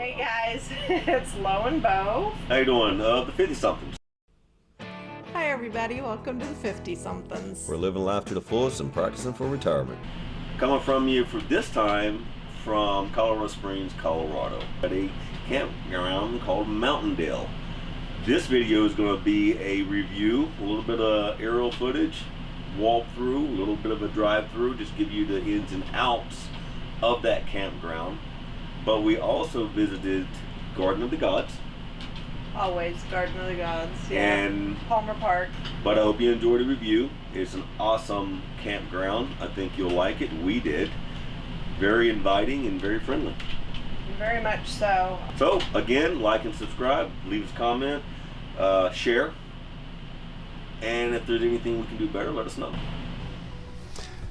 Hey guys, it's Lo and Bo. How you doing? The 50-somethings. Hi everybody, welcome to the 50-somethings. We're living life to the fullest and practicing for retirement. Coming from you for this time from Colorado Springs, Colorado, at a campground called MountainDale. This video is going to be a review, a little bit of aerial footage, walkthrough, a little bit of a drive-through, just give you the ins and outs of that campground. But we also visited Garden of the Gods. Always Garden of the Gods, yeah. And Palmer Park. But I hope you enjoyed the review. It's an awesome campground. I think you'll like it. We did. Very inviting and very friendly. Very much so. So again, like and subscribe, leave us a comment, share, and if there's anything we can do better, let us know.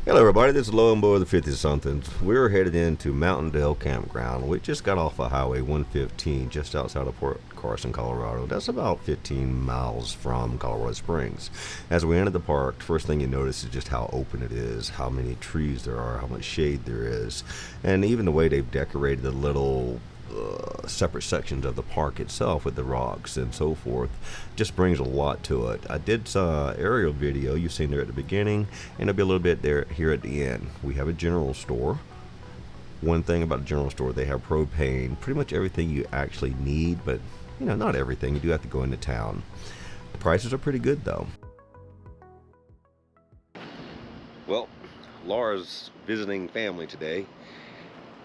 Hello everybody, this is Lo and Bo of the 50-somethings. We're headed into MountainDale Campground. We just got off of Highway 115 just outside of Carson, Colorado. That's about 15 miles from Colorado Springs. As we entered the park, the first thing you notice is just how open it is, how many trees there are, how much shade there is, and even the way they've decorated the little separate sections of the park itself with the rocks and so forth just brings a lot to it. I did aerial video you've seen there at the beginning, and there'll be a little bit there here at the end. We have a general store. One thing about the general store, they have propane, pretty much everything you actually need, but you know, not everything. You do have to go into town. The prices are pretty good though. Well, Laura's visiting family today.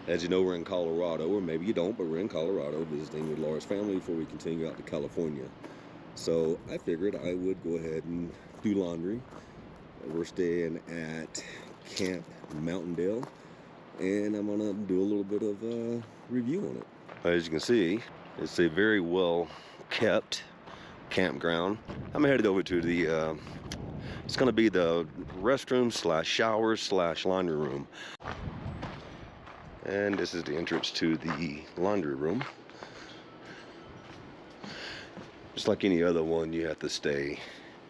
As you know, we're in Colorado, or maybe you don't, but we're in Colorado visiting with Laura's family before we continue out to California. So I figured I would go ahead and do laundry. We're staying at Camp MountainDale, and I'm gonna do a little bit of a review on it. As you can see, it's a very well kept campground. I'm headed over to the, it's gonna be the restroom slash showers slash laundry room. And this is the entrance to the laundry room. Just like any other one, you have to stay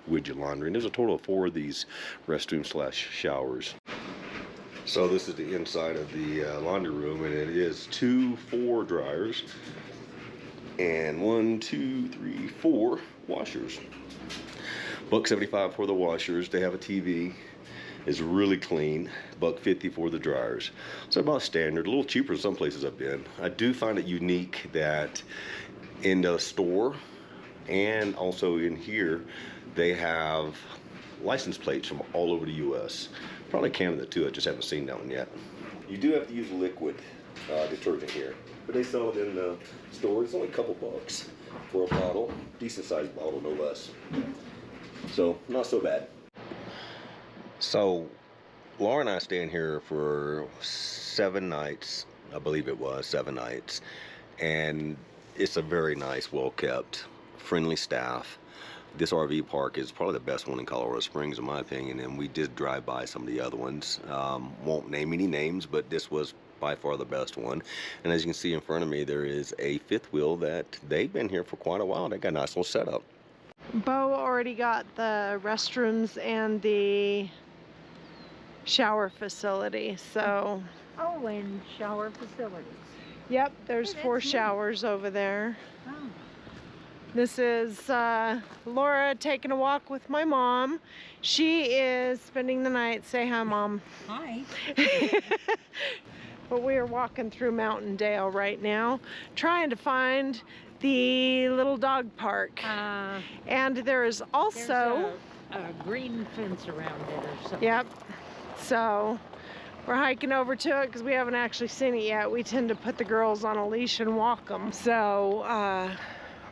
with your laundry. And there's a total of 4 of these restroom slash showers. So this is the inside of the laundry room, and it is 2 4 dryers and 1 2 3 4 washers. $1.75 for the washers. They have a TV. Is really clean. $1.50 for the dryers. So about standard, a little cheaper than some places I've been. I do find it unique that in the store and also in here, they have license plates from all over the US. Probably Canada too, I just haven't seen that one yet. You do have to use liquid detergent here, but they sell it in the store. It's only a couple bucks for a bottle, decent sized bottle, no less. So not so bad. So, Laura and I staying here for 7 nights, I believe it was 7 nights, and it's a very nice, well-kept, friendly staff. This RV park is probably the best one in Colorado Springs, in my opinion, and we did drive by some of the other ones. Won't name any names, but this was by far the best one. And as you can see in front of me, there is a fifth wheel that they've been here for quite a while. They got a nice little setup. Bo already got the restrooms and the shower facility, so. Oh, and shower facilities. Yep, there's 4 showers over there. Oh. This is Laura taking a walk with my mom. She is spending the night. Say hi, Mom. Hi. But we are walking through MountainDale right now, trying to find the little dog park. And there is also a green fence around it or something. Yep. So we're hiking over to it because we haven't actually seen it yet. We tend to put the girls on a leash and walk them. So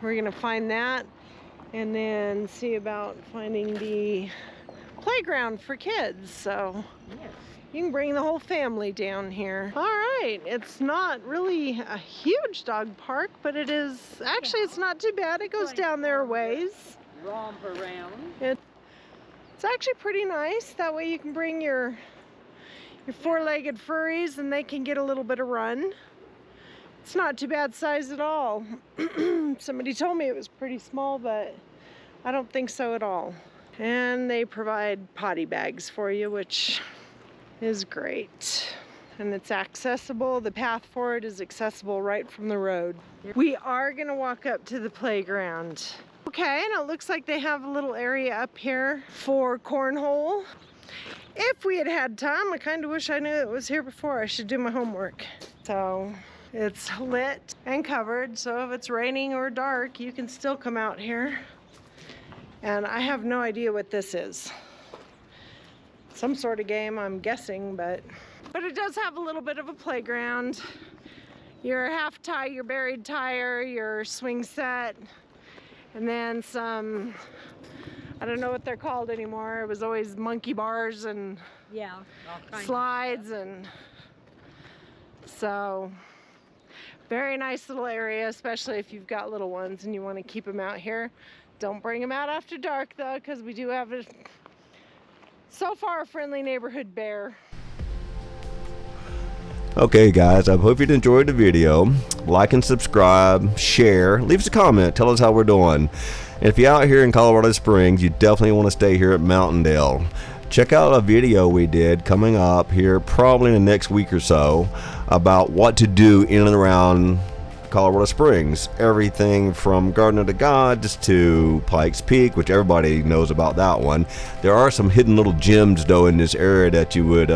we're gonna find that and then see about finding the playground for kids. So yes. You can bring the whole family down here. All right, it's not really a huge dog park, but it is, actually it's not too bad. It goes down there a ways. Romp around. It's actually pretty nice. That way you can bring your 4-legged furries and they can get a little bit of run. It's not too bad size at all. Somebody told me it was pretty small, but I don't think so at all. And they provide potty bags for you, which is great. and it's accessible. The path for it is accessible right from the road. We are gonna walk up to the playground. Okay, and it looks like they have a little area up here for cornhole. If we had had time, I kind of wish I knew it was here before. I should do my homework. So it's lit and covered, so if it's raining or dark, you can still come out here. And I have no idea what this is. Some sort of game, I'm guessing, but it does have a little bit of a playground. Your half tie, your buried tire, your swing set, and then some, I don't know what they're called anymore. It was always monkey bars and Yeah, all kinds slides, and so very nice little area, especially if you've got little ones and you want to keep them out here. Don't bring them out after dark though, because we do have a, so far, a friendly neighborhood bear. Okay guys, I hope you enjoyed the video. Like and subscribe, share, leave us a comment, tell us how we're doing. And if you're out here in Colorado Springs, you definitely want to stay here at MountainDale. Check out a video we did coming up here probably in the next week or so about what to do in and around Colorado Springs. Everything from Garden of Gods to Pikes Peak, which everybody knows about that one. There are some hidden little gems though in this area that you would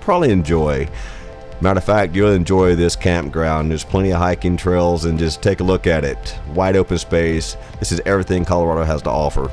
probably enjoy. Matter of fact, you'll enjoy this campground. There's plenty of hiking trails, and just take a look at it. Wide open space. This is everything Colorado has to offer.